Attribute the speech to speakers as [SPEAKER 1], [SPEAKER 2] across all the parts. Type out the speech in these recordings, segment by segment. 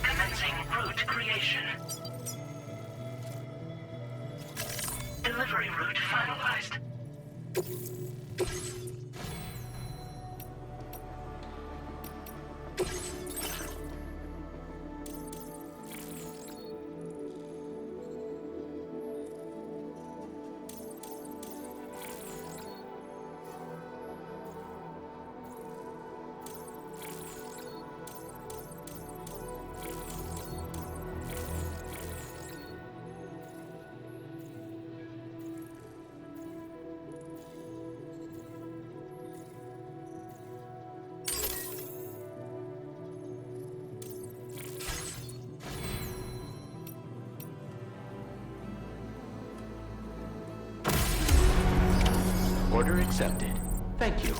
[SPEAKER 1] Commencing route creation. Delivery route finalized.
[SPEAKER 2] Order accepted. Thank you.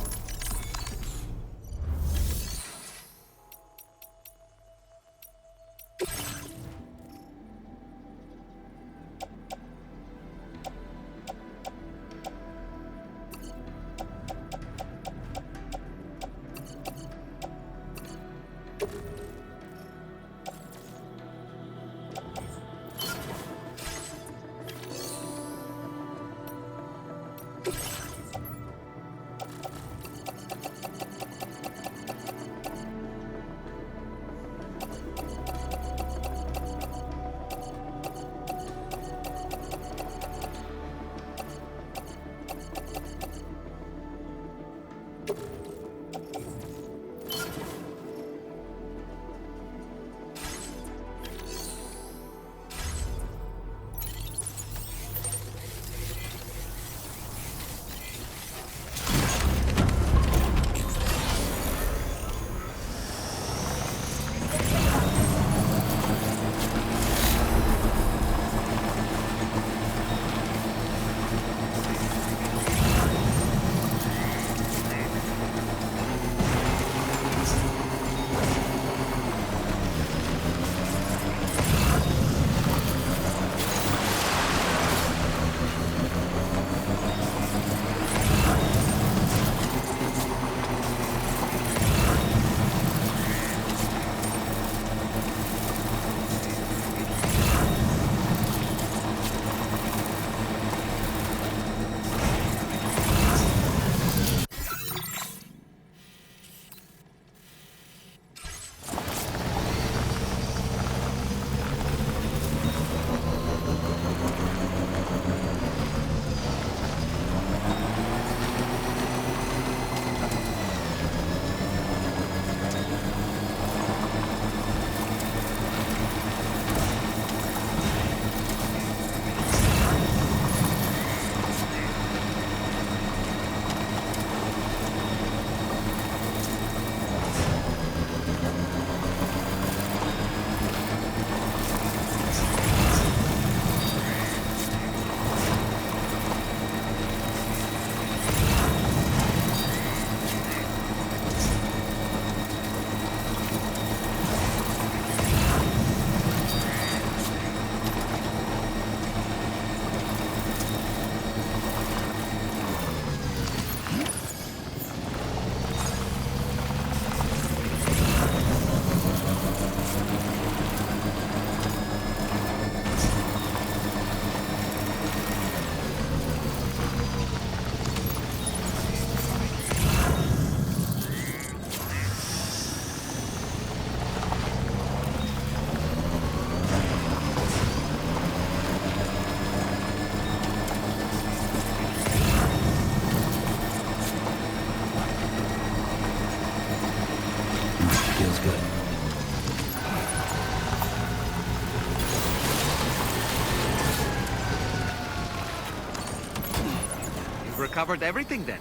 [SPEAKER 3] Recovered everything then.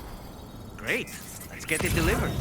[SPEAKER 3] Great. Let's get it delivered.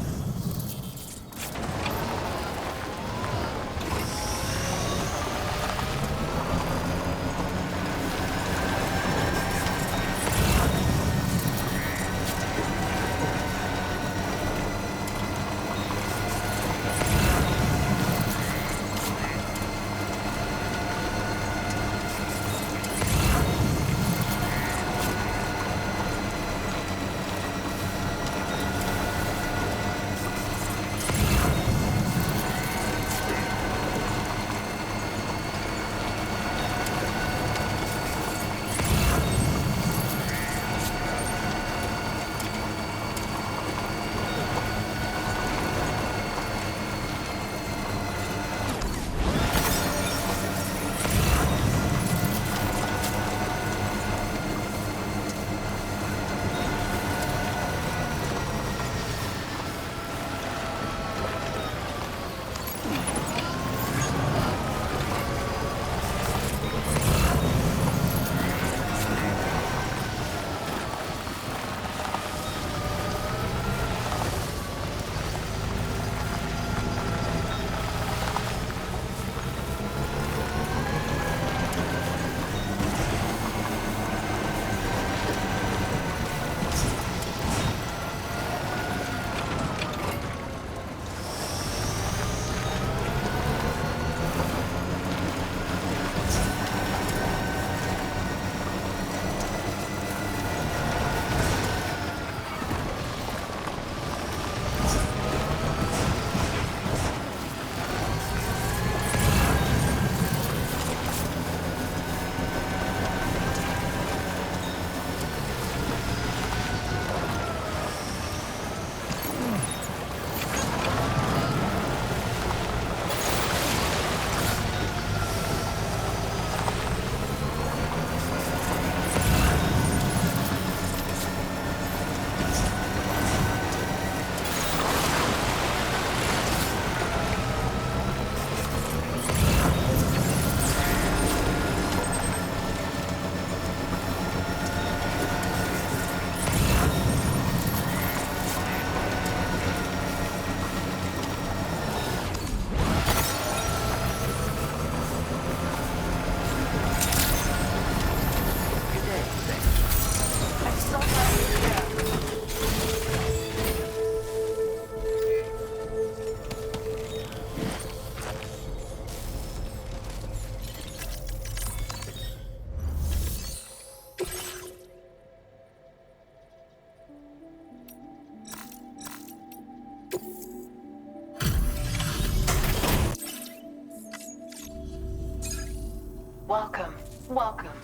[SPEAKER 4] Welcome. Welcome.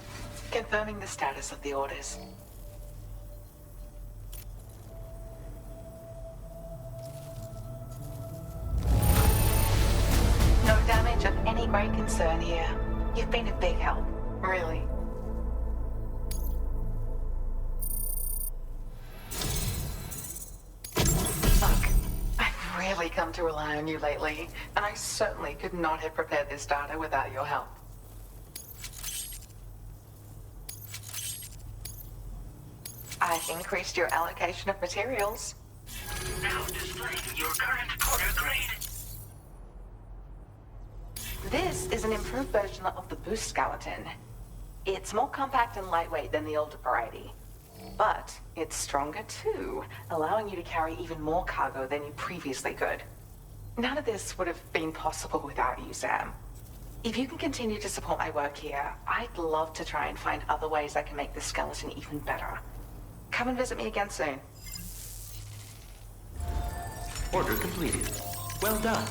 [SPEAKER 4] Confirming the status of the orders. No damage of any great concern here. You've been a big help, really. Look, I've really come to rely on you lately, and I certainly could not have prepared this data without your help. I've increased your allocation of materials.
[SPEAKER 1] Now displaying your current quarter grade.
[SPEAKER 4] This is an improved version of the boost skeleton. It's more compact and lightweight than the older variety. But it's stronger too, allowing you to carry even more cargo than you previously could. None of this would have been possible without you, Sam. If you can continue to support my work here, I'd love to try and find other ways I can make this skeleton even better. Come and visit me again soon.
[SPEAKER 2] Order completed. Well done.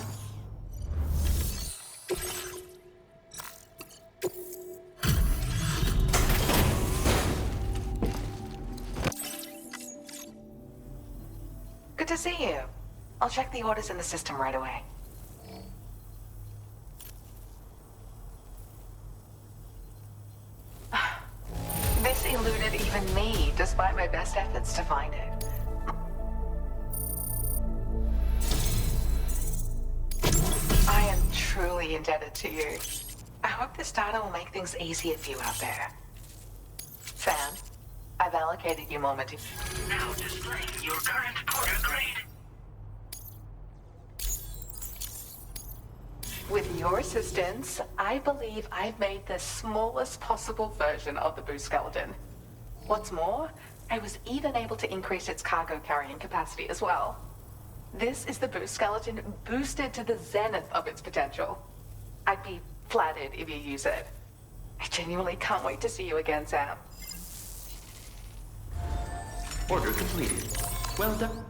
[SPEAKER 4] Good to see you. I'll check the orders in the system right away. This eluded even me, despite my best efforts to find it. I am truly indebted to you. I hope this data will make things easier for you out there. Sam, I've allocated you more material.
[SPEAKER 1] Now displaying your current quarter grade.
[SPEAKER 4] With your assistance, I believe I've made the smallest possible version of the boost skeleton. What's more, I was even able to increase its cargo carrying capacity as well. This is the boost skeleton boosted to the zenith of its potential. I'd be flattered if you use it. I genuinely can't wait to see you again, Sam.
[SPEAKER 2] Order completed. Well done.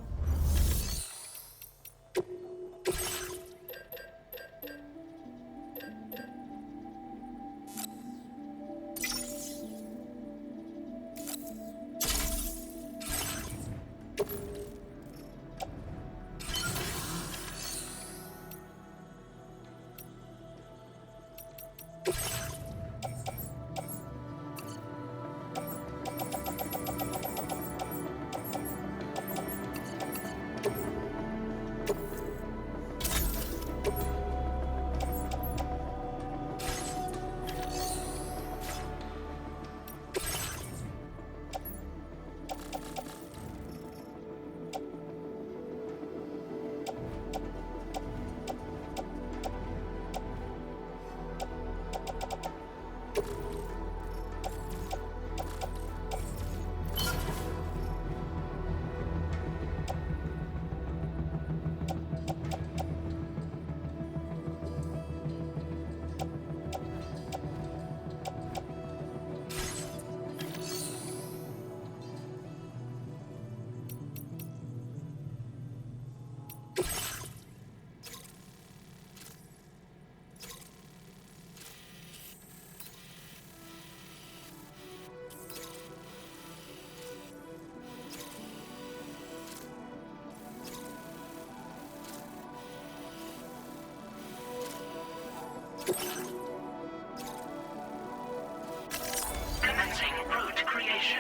[SPEAKER 1] Commencing root creation.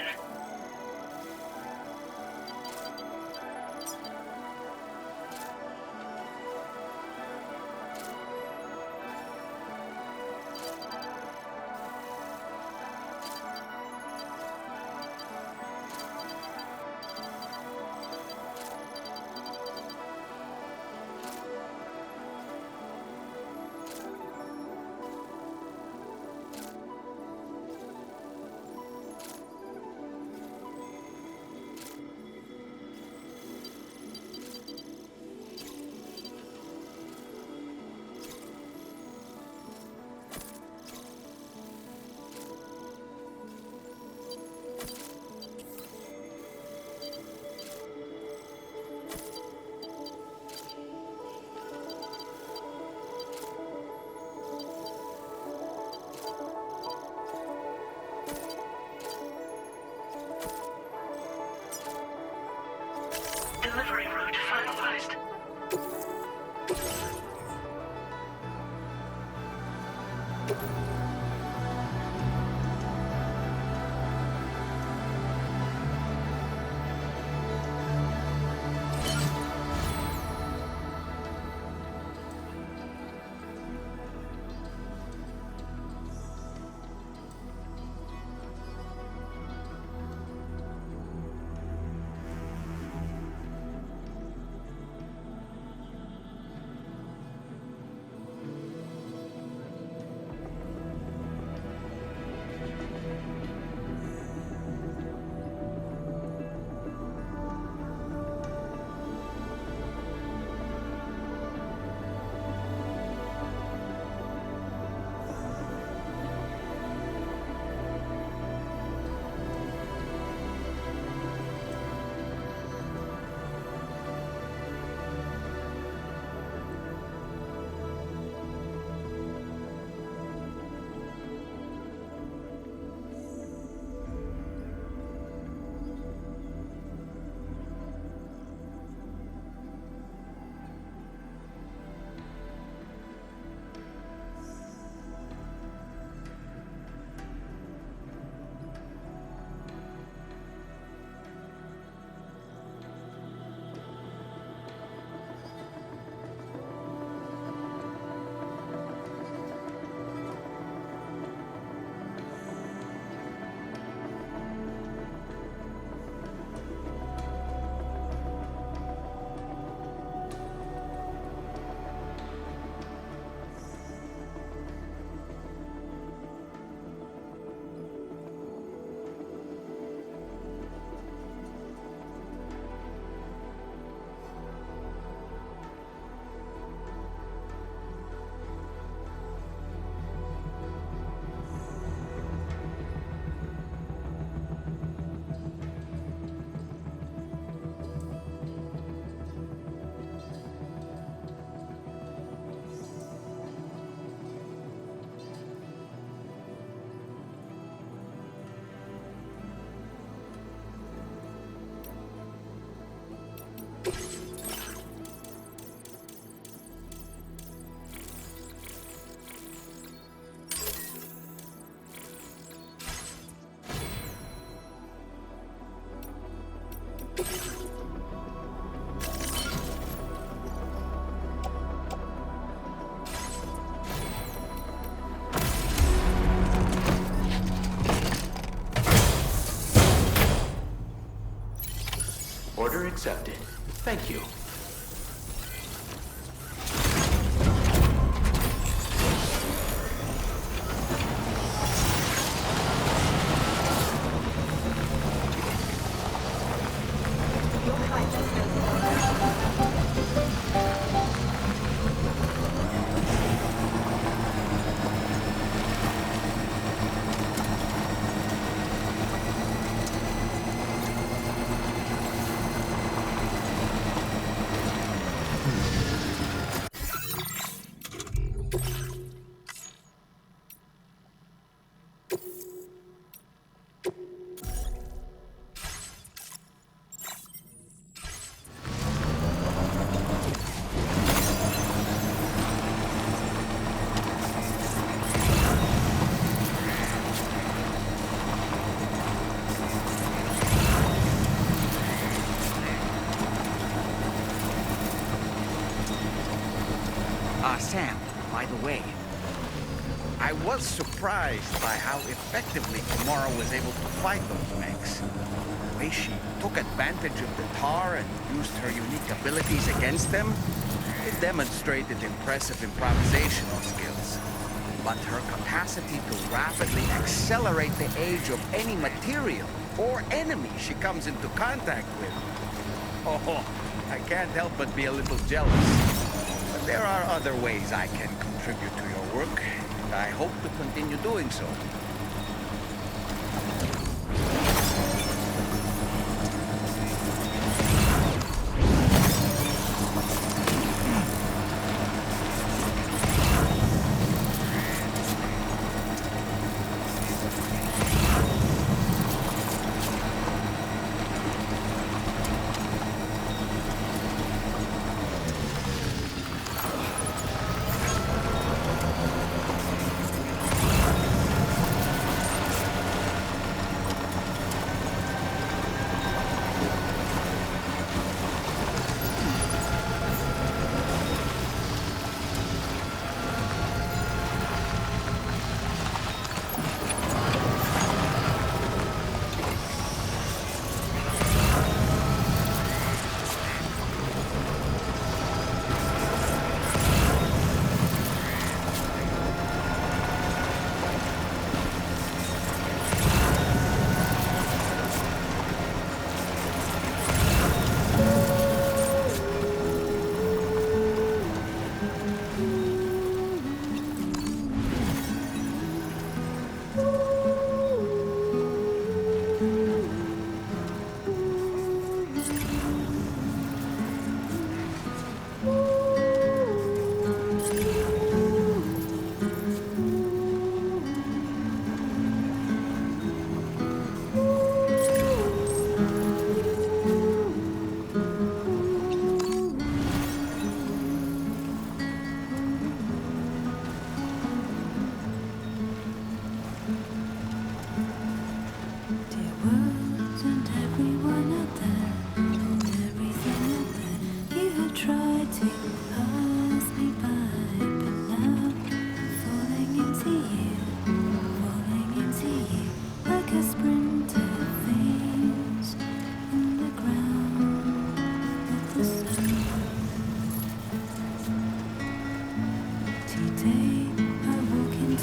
[SPEAKER 2] Order accepted. Thank you.
[SPEAKER 3] Sam, by the way, I was surprised by how effectively Gamora was able to fight those mechs. The way she took advantage of the tar and used her unique abilities against them, it demonstrated impressive improvisational skills. But her capacity to rapidly accelerate the age of any material or enemy she comes into contact with. Oh, I can't help but be a little jealous. But there are other ways I can contribute to your work, and I hope to continue doing so.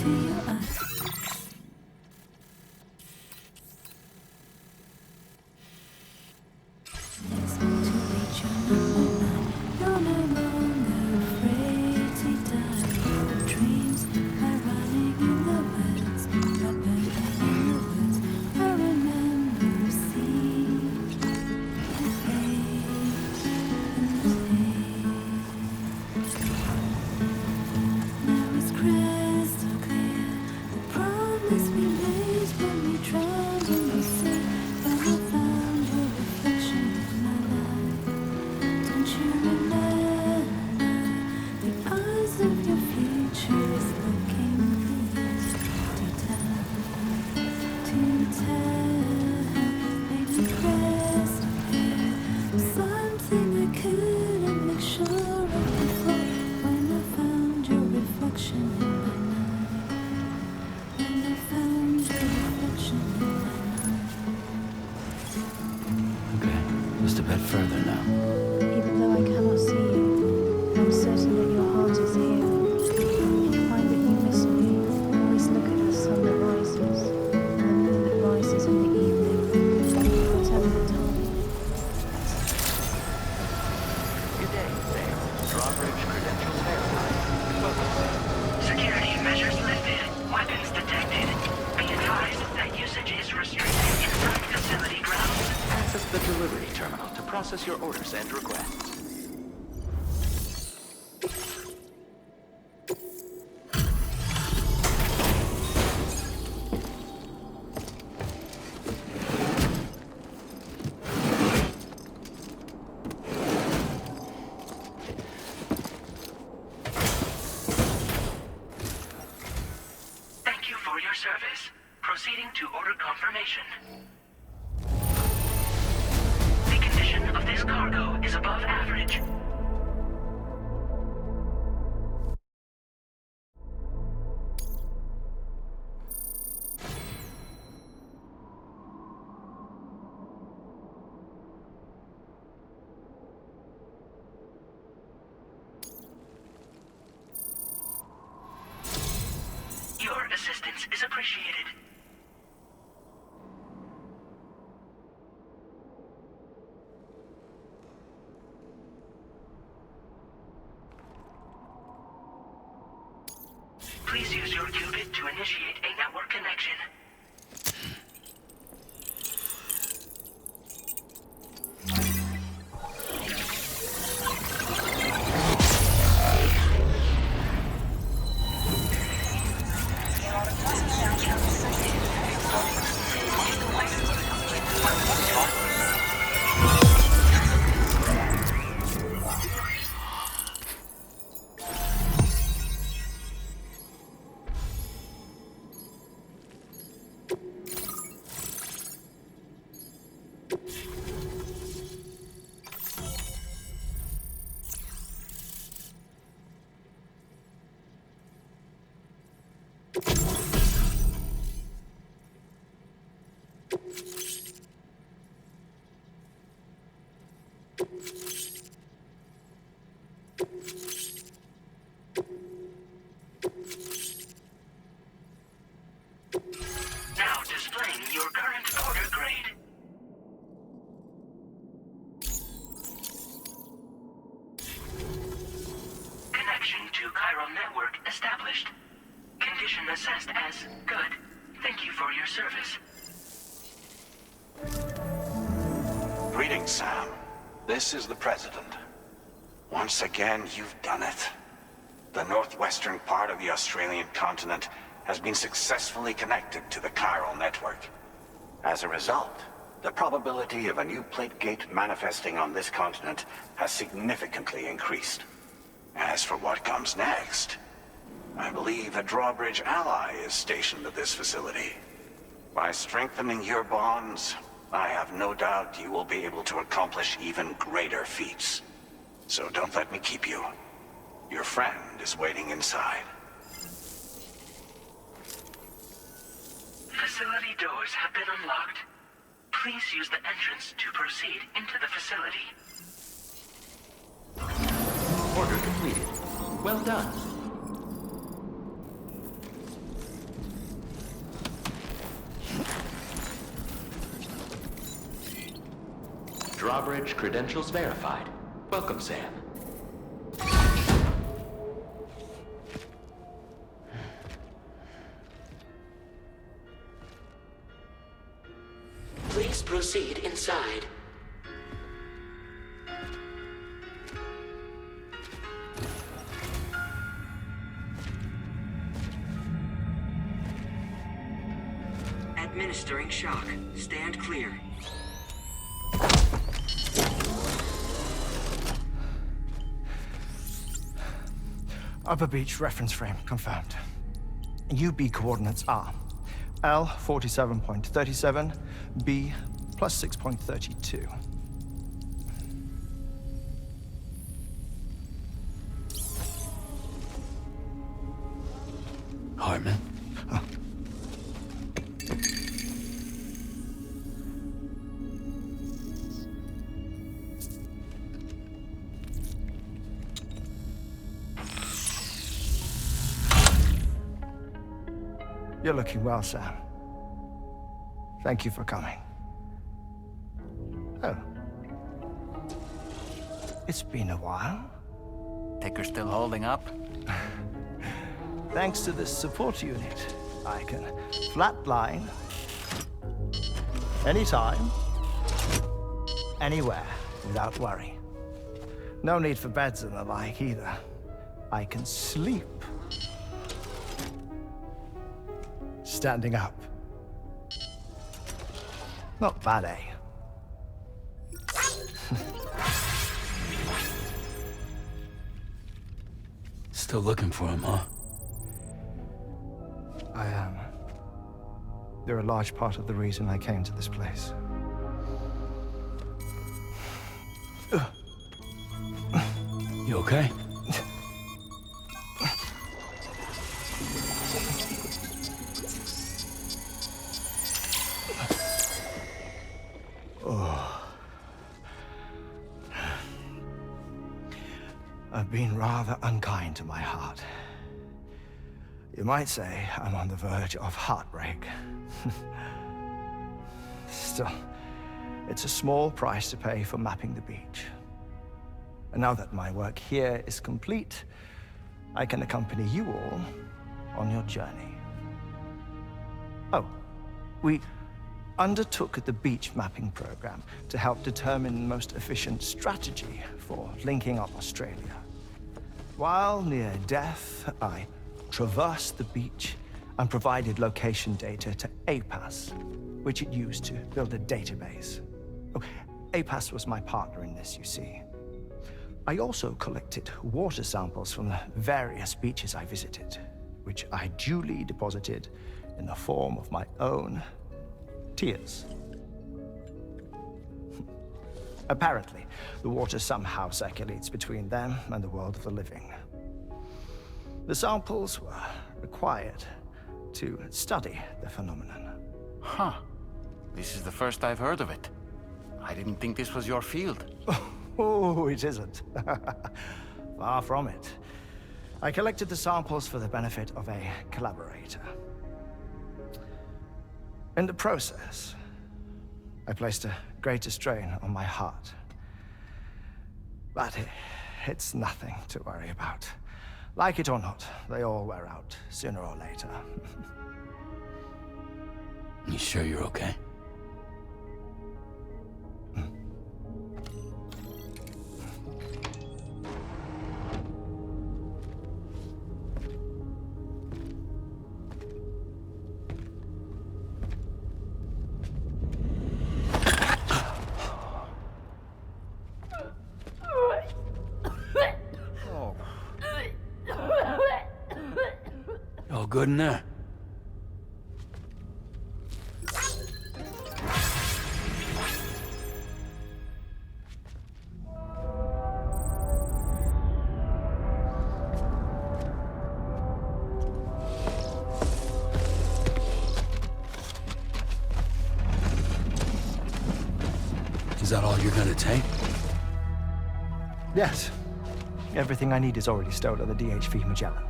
[SPEAKER 5] into your eyes. Next to reach your number 9. You're no longer afraid to die. Your dreams are running in the woods, are burning in the woods. I remember seeing the face in the now it's crystal clear. The promise we made when we drowned in the sea. When I found your reflection in my life. Don't you remember? The eyes of your future is looking for years to tell. Made me crystal clear. Something I couldn't make sure of before. When I found your reflection in my mind. When I found your reflection in my mind.
[SPEAKER 2] Okay, just a bit further now.
[SPEAKER 5] Even though I cannot see you, I'm certain that your heart is here. If you find that you miss me, always look at the sun that rises, and the moon that rises in the evening, whatever the time.
[SPEAKER 2] Good day, Sam. Drawbridge credentials verified. Welcome, Sam.
[SPEAKER 1] Security measures lifted. Weapons detected. Be advised that usage is restricted inside facility grounds.
[SPEAKER 2] Access the delivery terminal to process your orders and requests.
[SPEAKER 1] Thank you for your service. Proceeding to order confirmation. The condition of this cargo is above average. Your assistance is appreciated. Please use your qubit to initiate a network connection. Now displaying your current order grade. Connection to chiral network established. Condition assessed as good. Thank you for your service.
[SPEAKER 6] Greetings, Sam. This is the President. Once again, you've done it. The northwestern part of the Australian continent has been successfully connected to the chiral network. As a result, the probability of a new plate gate manifesting on this continent has significantly increased. As for what comes next, I believe a drawbridge ally is stationed at this facility. By strengthening your bonds, I have no doubt you will be able to accomplish even greater feats. So don't let me keep you. Your friend is waiting inside.
[SPEAKER 1] Facility doors have been unlocked. Please use the entrance to proceed into the facility.
[SPEAKER 2] Order completed. Well done. Drawbridge credentials verified. Welcome, Sam.
[SPEAKER 7] Please proceed inside.
[SPEAKER 1] Administering shock. Stand clear.
[SPEAKER 8] Upper beach reference frame confirmed. UB coordinates are L 47.37, B plus 6.32.
[SPEAKER 9] Hartman?
[SPEAKER 8] You're looking well, Sam. Thank you for coming. Oh. It's been a while.
[SPEAKER 3] Ticker still holding up?
[SPEAKER 8] Thanks to this support unit, I can flatline anytime, anywhere, without worry. No need for beds and the like either. I can sleep standing up. Not bad, eh?
[SPEAKER 9] Still looking for him, huh?
[SPEAKER 8] I am. They're a large part of the reason I came to this place.
[SPEAKER 9] You okay?
[SPEAKER 8] I've been rather unkind to my heart. You might say I'm on the verge of heartbreak. Still, it's a small price to pay for mapping the beach. And now that my work here is complete, I can accompany you all on your journey. Oh, we undertook the beach mapping program to help determine the most efficient strategy for linking up Australia. While near death, I traversed the beach and provided location data to APAS, which it used to build a database. Oh, APAS was my partner in this, you see. I also collected water samples from the various beaches I visited, which I duly deposited in the form of my own tears. Apparently, the water somehow circulates between them and the world of the living. The samples were required to study the phenomenon.
[SPEAKER 3] Huh. This is the first I've heard of it. I didn't think this was your field.
[SPEAKER 8] Oh, it isn't. Far from it. I collected the samples for the benefit of a collaborator. In the process, I placed a greater strain on my heart. But it's nothing to worry about. Like it or not, they all wear out, sooner or later.
[SPEAKER 9] You sure you're okay? All good in there? Is that all you're gonna take?
[SPEAKER 8] Yes. Everything I need is already stowed on the DHV Magellan.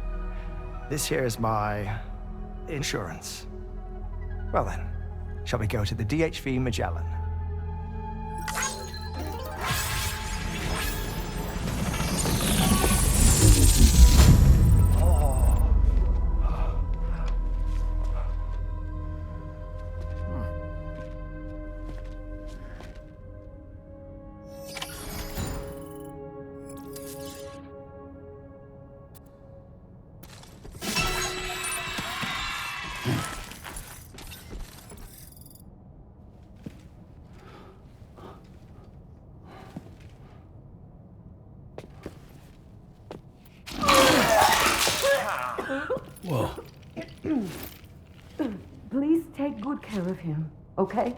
[SPEAKER 8] This here is my insurance. Well then, shall we go to the DHV Magellan?
[SPEAKER 9] Whoa.
[SPEAKER 10] Please take good care of him, okay?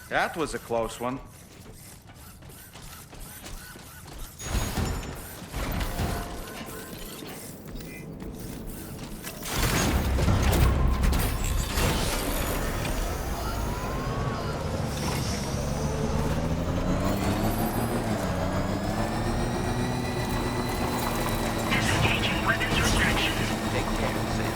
[SPEAKER 3] That was a close one.
[SPEAKER 1] Disengaging weapons restrictions.
[SPEAKER 3] Take care, Sam.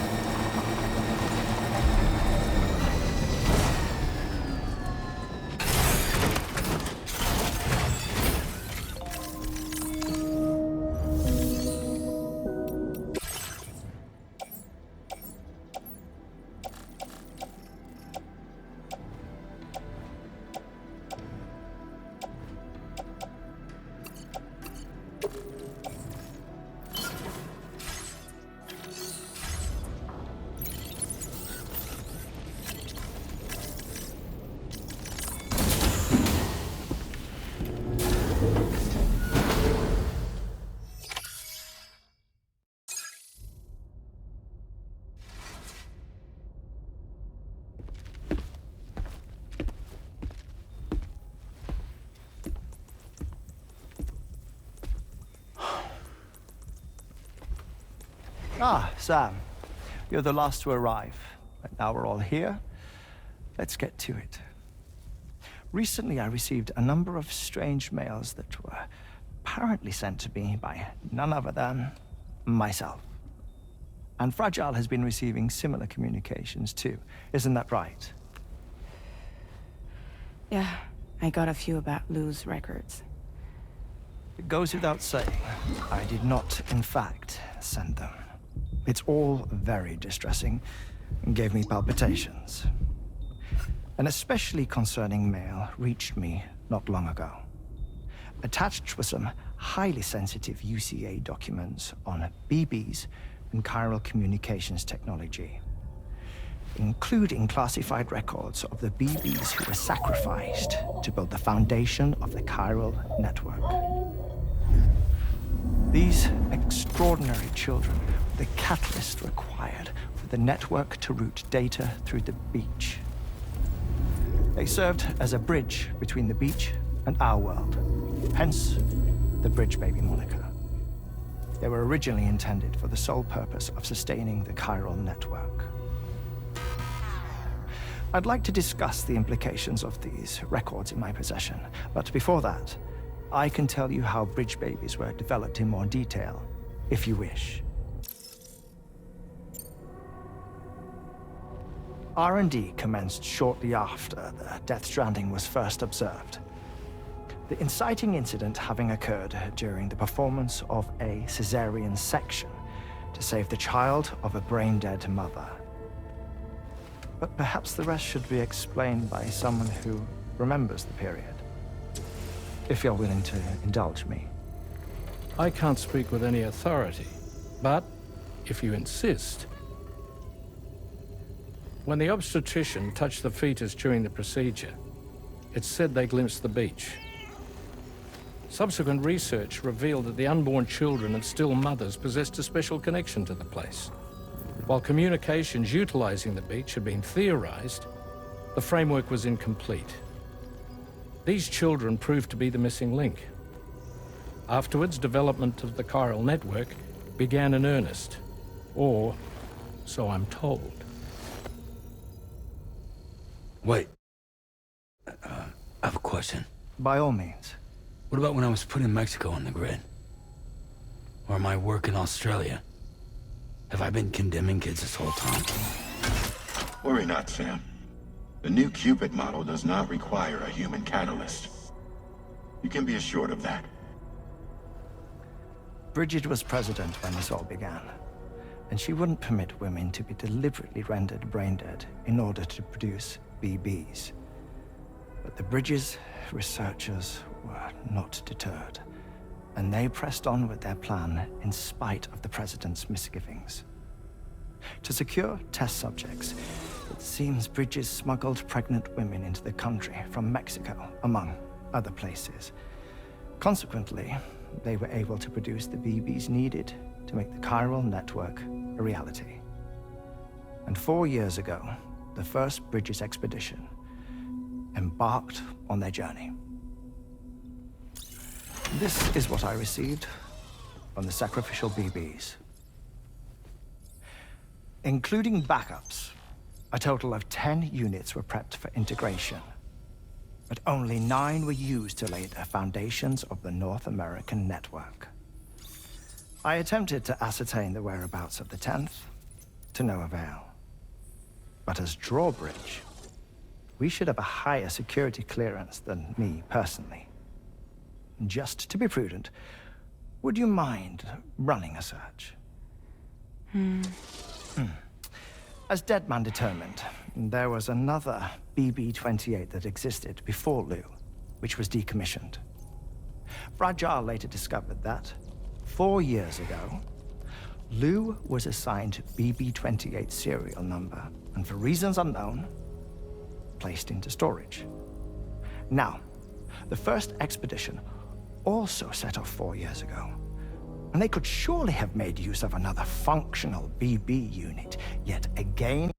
[SPEAKER 8] Ah, Sam. You're the last to arrive. But now we're all here. Let's get to it. Recently, I received a number of strange mails that were apparently sent to me by none other than myself. And Fragile has been receiving similar communications too. Isn't that right?
[SPEAKER 11] Yeah, I got a few about Lou's records.
[SPEAKER 8] It goes without saying, I did not, in fact, send them. It's all very distressing and gave me palpitations. An especially concerning mail reached me not long ago. Attached were some highly sensitive UCA documents on BBs and chiral communications technology, including classified records of the BBs who were sacrificed to build the foundation of the chiral network. These extraordinary children were the catalyst required for the network to route data through the beach. They served as a bridge between the beach and our world, hence the Bridge Baby moniker. They were originally intended for the sole purpose of sustaining the chiral network. I'd like to discuss the implications of these records in my possession, but before that, I can tell you how Bridge Babies were developed in more detail, if you wish. R&D commenced shortly after the Death Stranding was first observed. The inciting incident having occurred during the performance of a cesarean section to save the child of a brain-dead mother. But perhaps the rest should be explained by someone who remembers the period. If you're willing to indulge me.
[SPEAKER 12] I can't speak with any authority, but if you insist. When the obstetrician touched the fetus during the procedure, it's said they glimpsed the beach. Subsequent research revealed that the unborn children and still mothers possessed a special connection to the place. While communications utilizing the beach had been theorized, the framework was incomplete. These children proved to be the missing link. Afterwards, development of the chiral network began in earnest, or so I'm told.
[SPEAKER 9] Wait. I have a question.
[SPEAKER 8] By all means.
[SPEAKER 9] What about when I was putting Mexico on the grid? Or my work in Australia? Have I been condemning kids this whole time?
[SPEAKER 13] Worry not, Sam. The new Cupid model does not require a human catalyst. You can be assured of that.
[SPEAKER 8] Bridget was president when this all began, and she wouldn't permit women to be deliberately rendered brain dead in order to produce BBs. But the bridge's researchers were not deterred, and they pressed on with their plan in spite of the President's misgivings. To secure test subjects, it seems Bridges smuggled pregnant women into the country from Mexico, among other places. Consequently, they were able to produce the BBs needed to make the chiral network a reality. And 4 years ago, the first Bridges expedition embarked on their journey. This is what I received from the sacrificial BBs. Including backups, a total of 10 units were prepped for integration, but only 9 were used to lay the foundations of the North American network. I attempted to ascertain the whereabouts of the 10th, to no avail. But as drawbridge, we should have a higher security clearance than me personally. Just to be prudent, would you mind running a search? As Deadman determined, there was another BB-28 that existed before Lou, which was decommissioned. Fragile later discovered that, 4 years ago, Lou was assigned BB-28 serial number, and for reasons unknown, placed into storage. Now, the first expedition also set off 4 years ago, and they could surely have made use of another functional BB unit, yet again,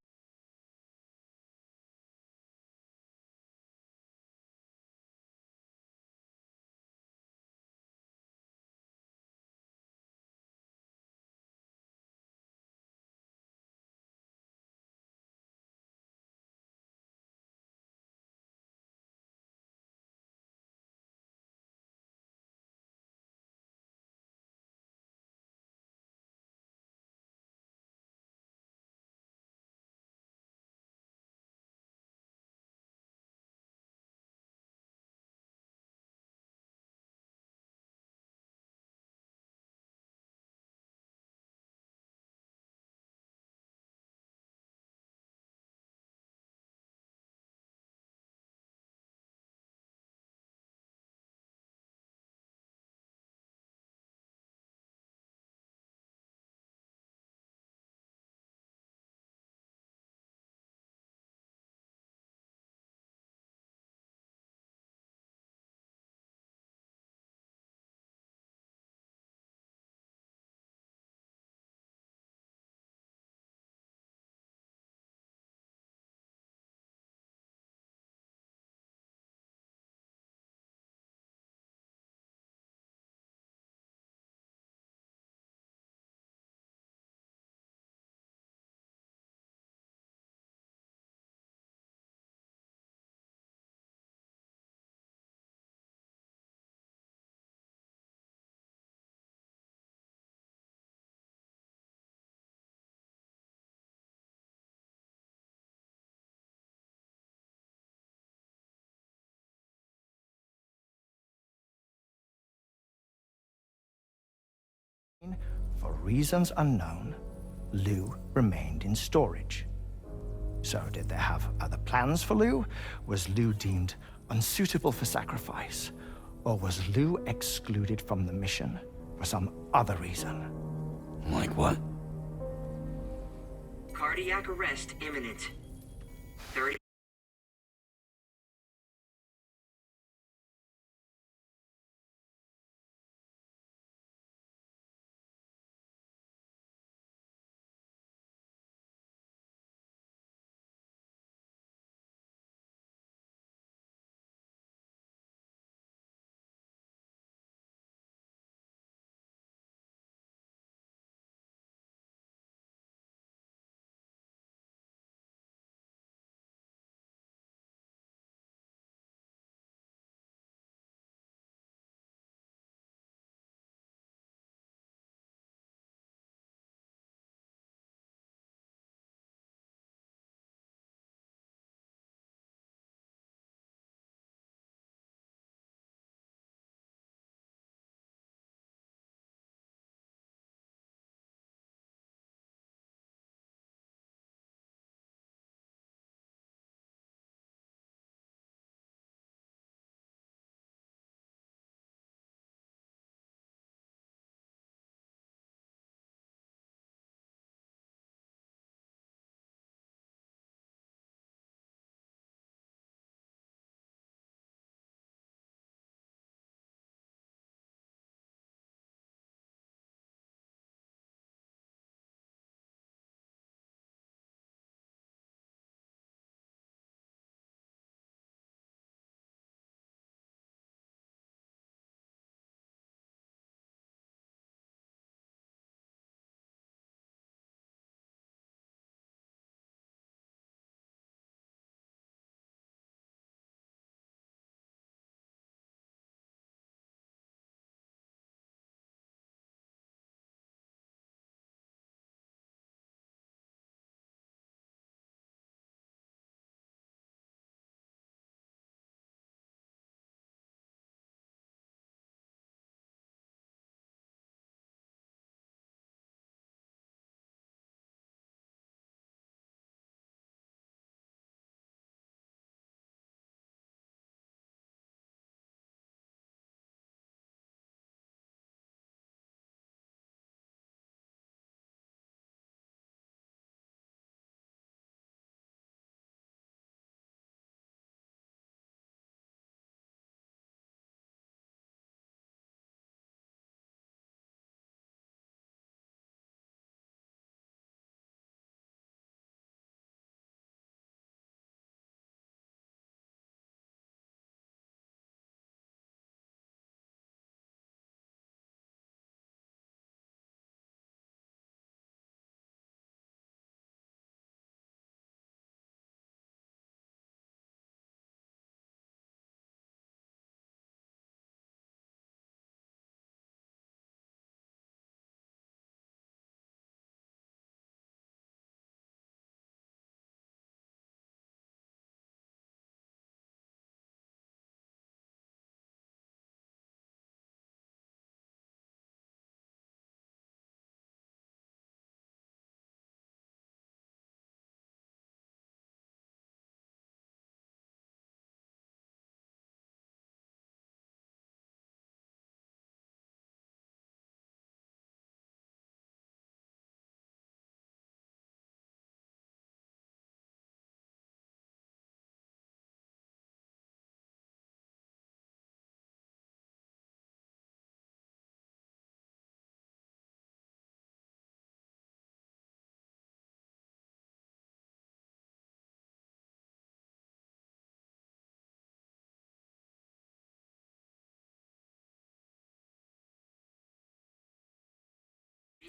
[SPEAKER 8] for reasons unknown, Lou remained in storage. So did they have other plans for Lou? Was Lou deemed unsuitable for sacrifice? Or was Lou excluded from the mission for some other reason?
[SPEAKER 9] Like what?
[SPEAKER 7] Cardiac arrest imminent. 30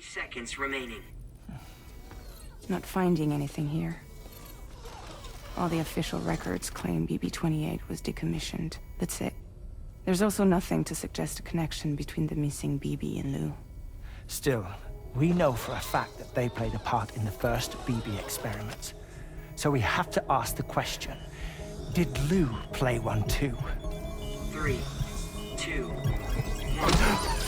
[SPEAKER 7] seconds remaining.
[SPEAKER 11] Not finding anything here. All the official records claim BB-28 was decommissioned. That's it. There's also nothing to suggest a connection between the missing BB and Lou.
[SPEAKER 8] Still, we know for a fact that they played a part in the first BB experiments. So we have to ask the question, did Lou play one too?
[SPEAKER 7] 3, 2, 1.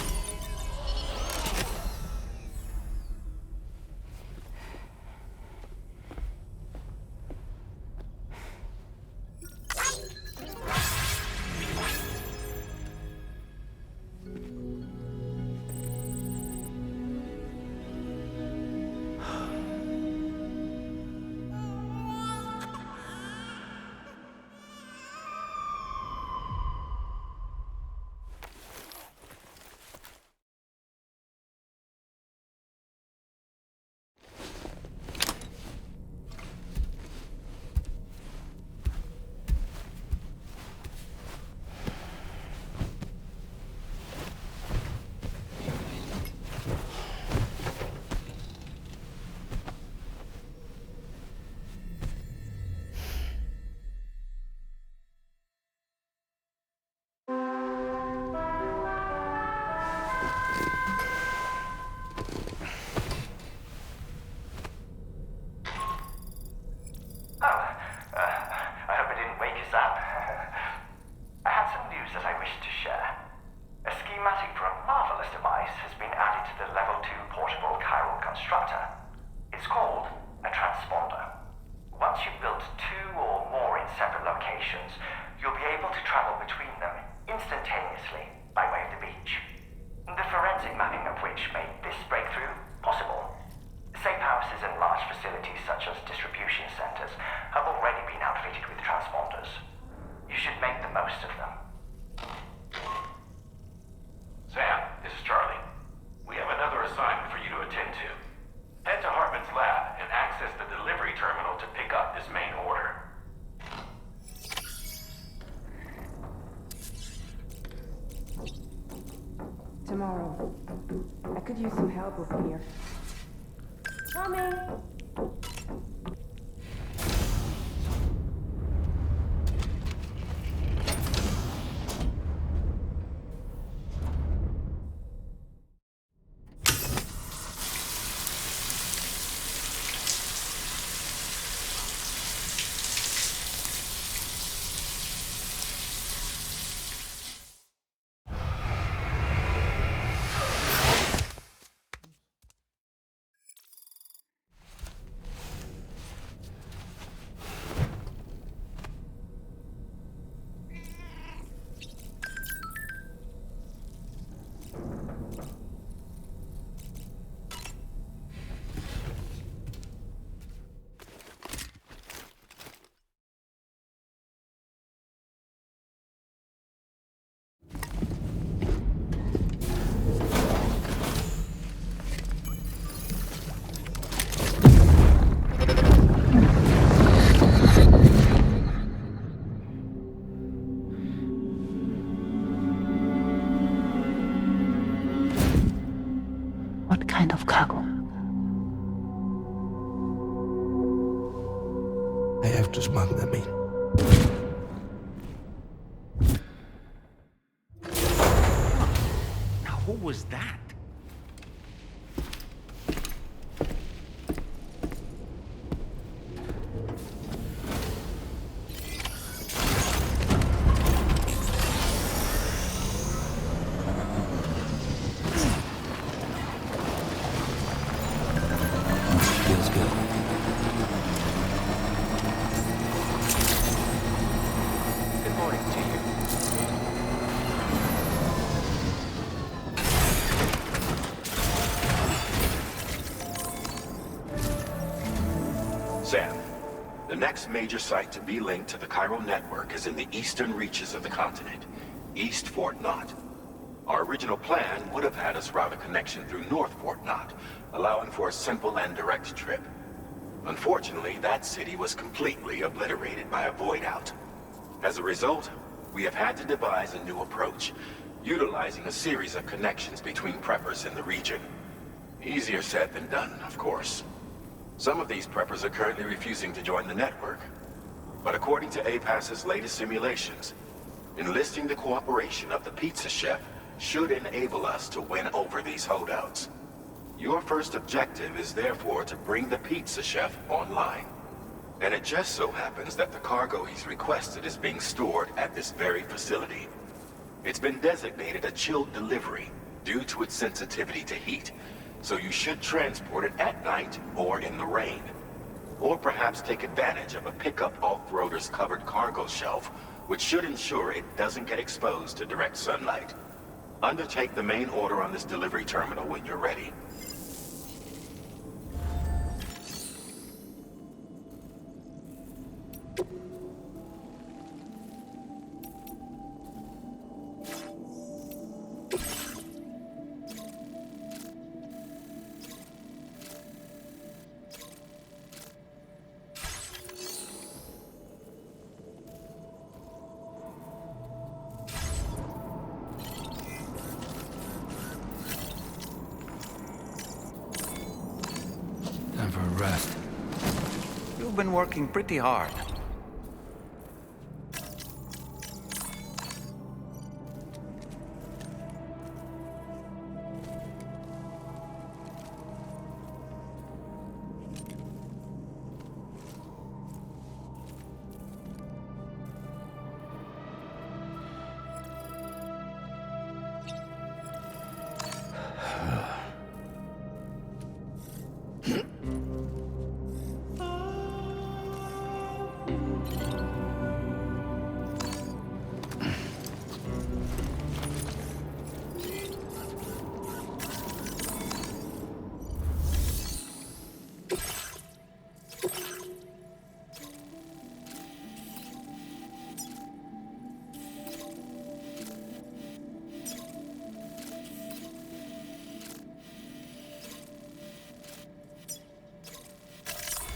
[SPEAKER 14] You'll be able to travel between them instantaneously by way of the beach. The forensic mapping of which made this breakthrough possible. Safe houses and large facilities such as distribution centers have already been outfitted with transponders. You should make the most of them.
[SPEAKER 6] Sam, this is Charlie. We have another assignment for you to attend to. Head to Hartman's lab and access the delivery terminal to pick up this main order.
[SPEAKER 10] Tomorrow. I could use some help over here. Coming!
[SPEAKER 4] What kind of cargo?
[SPEAKER 15] I have to smuggle them in.
[SPEAKER 3] Now, who was that?
[SPEAKER 6] Sam, the next major site to be linked to the chiral network is in the eastern reaches of the continent, East Fort Knott. Our original plan would have had us route a connection through North Fort Knott, allowing for a simple and direct trip. Unfortunately, that city was completely obliterated by a void out. As a result, we have had to devise a new approach, utilizing a series of connections between preppers in the region.
[SPEAKER 13] Easier said than done, of course. Some of these preppers are currently refusing to join the network. But according to APAS's latest simulations, enlisting the cooperation of the pizza chef should enable us to win over these holdouts. Your first objective is therefore to bring the pizza chef online. And it just so happens that the cargo he's requested is being stored at this very facility. It's been designated a chilled delivery due to its sensitivity to heat, so you should transport it at night or in the rain. Or perhaps take advantage of a pickup off-roader's covered cargo shelf, which should ensure it doesn't get exposed to direct sunlight. Undertake the main order on this delivery terminal when you're ready.
[SPEAKER 9] Time for a rest.
[SPEAKER 3] You've been working pretty hard.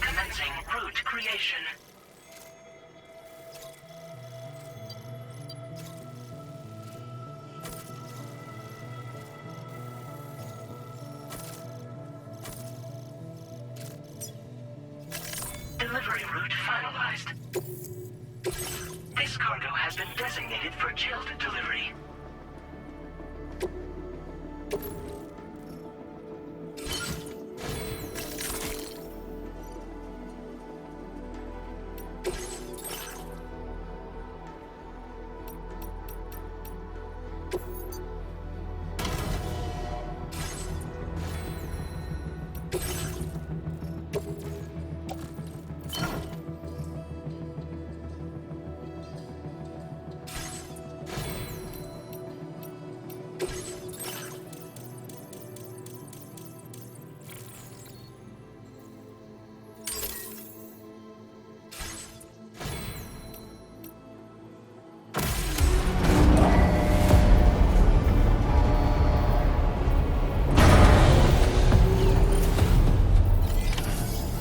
[SPEAKER 1] Commencing route creation. Delivery route finalized. This cargo has been designated for chilled delivery.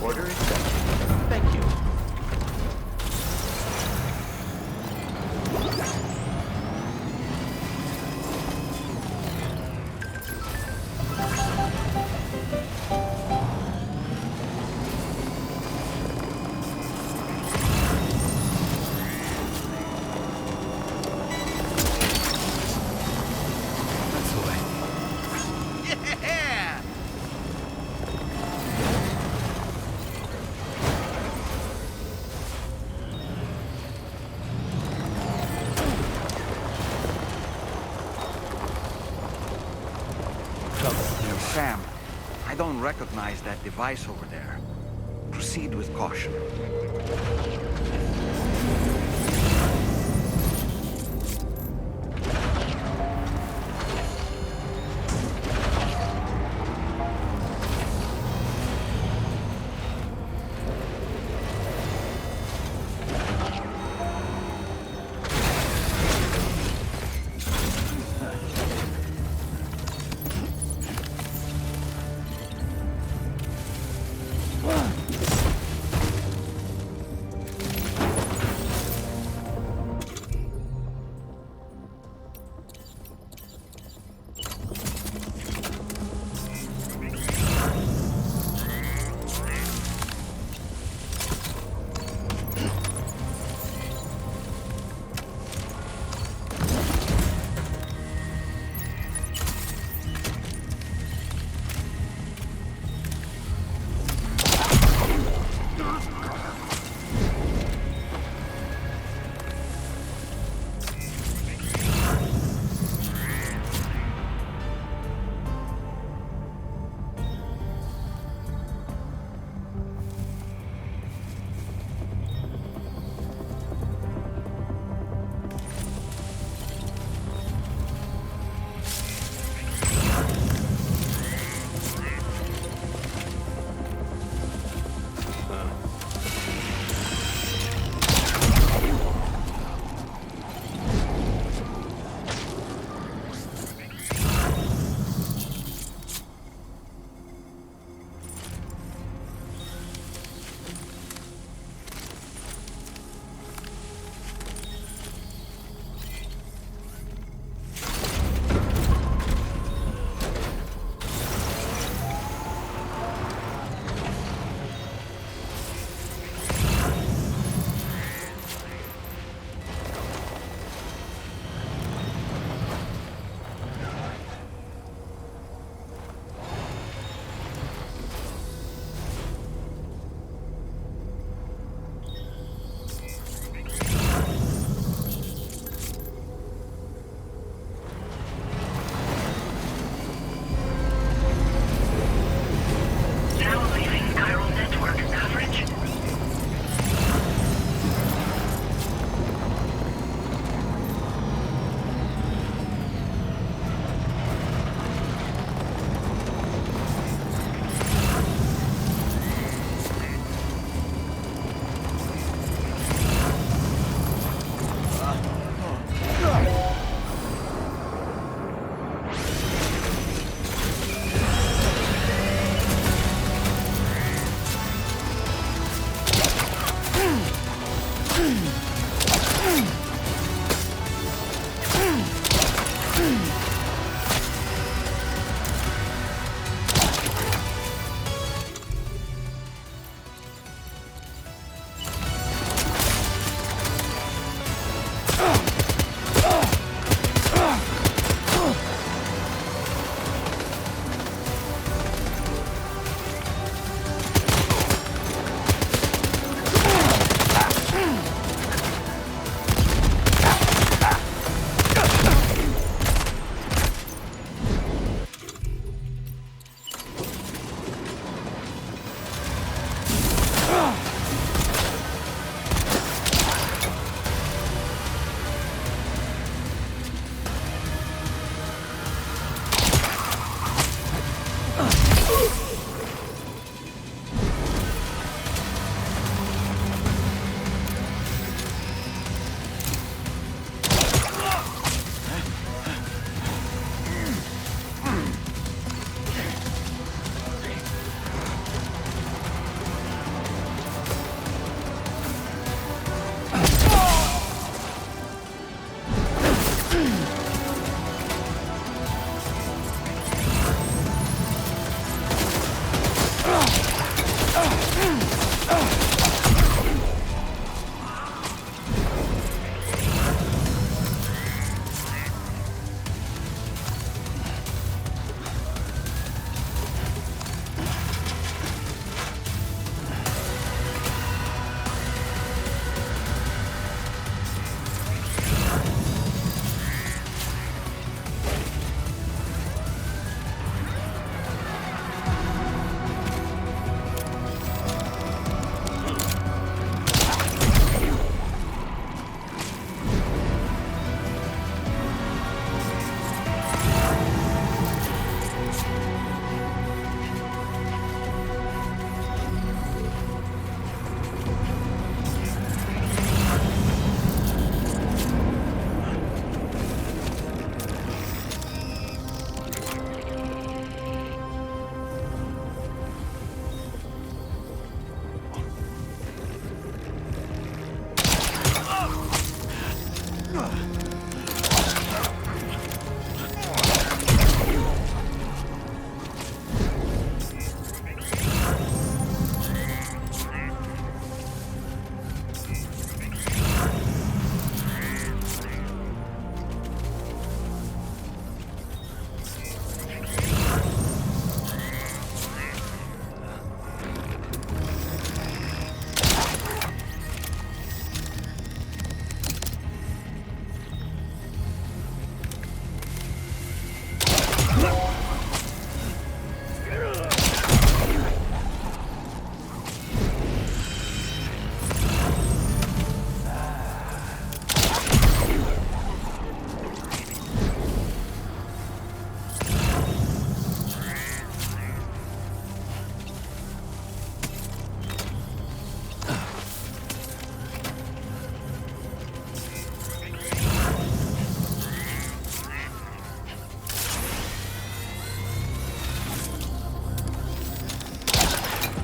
[SPEAKER 8] Order accepted. Thank you.
[SPEAKER 9] That's the way.
[SPEAKER 3] Yeah! Sam, I don't recognize that device over there. Proceed with caution.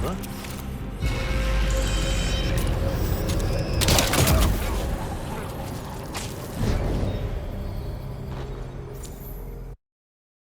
[SPEAKER 15] Huh?